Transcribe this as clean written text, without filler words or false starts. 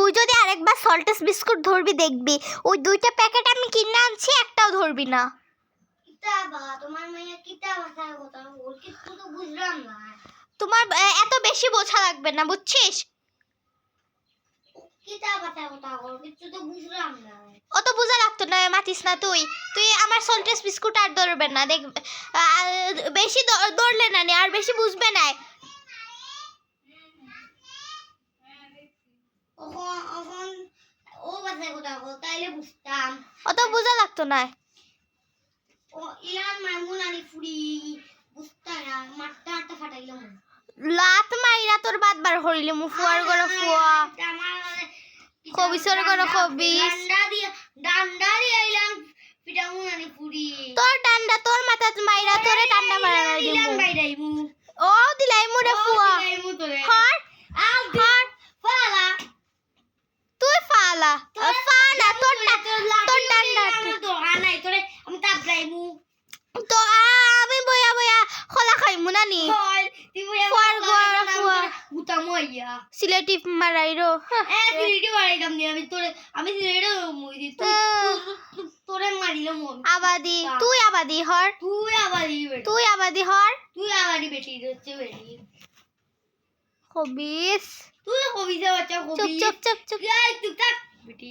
তুই যদি আরেকবার সল্টেস বিস্কুট ধরবি দেখবি ওই দুইটা প্যাকেট আমি কিনে আনছি একটাও ধরবি না। তোমার মাইয়া কিতা ভাষার কথা ওর কিছু তো বুঝলাম না। তোমার এত বেশি বোঝা লাগবে না, বুঝছিস? কিতা ভাষার কথা ওর কিছু তো বুঝলাম না। অত বোঝা লাগতো না, মাতিস না তুই। তুই আমার সল্টেস বিস্কুট আর ধরবে না, দেখ বেশি ধরলে না আর বেশি বুঝবে না। এখন ও ভাষার কথা তাইলে বুঝতাম। অত বোঝা লাগতো না। ও ইরান মাইমুন আলী ফুরি বুঝতাম না, মারতে মারতে ফাটাইলাম। লাত মাইরা তোর বাদ বার হইলে মুফুয়ার গড় ফুয়া কবিসর গড় কবিস ডান্ডা দিয়ে আইলাম পিটামুন আলী ফুরি। তোর ডান্ডা তোর মাথা মাইরা তোরে ডান্ডা মারা দিমু। বাইরাইমু ও দিলাইমু রে ফুয়া। দিলাইমু তোরে হর হর ফালা তুই ফালা ফানা তোর তোর ডান্ডা তো আনাই তোরে আমি তাবলাইমু তো আমি বয়া বয়া খোলা খাইমু নানি ফুয়ার গড় ফুয়া গুতা মইয়া সিলেটি মারাইরো। সিলেটি মারাইলাম নি আমি সিলেটে মই দি তোরে মারিলাম আবাদি তুই আবাদি হর তুই আবাদি হর তুই আবাদি বেটি হচ্ছে বেটি কবিস তুই কবিসে বাচ্চা চুপ কবিস চুপ চুপ চুপ তুই থাক বেটি।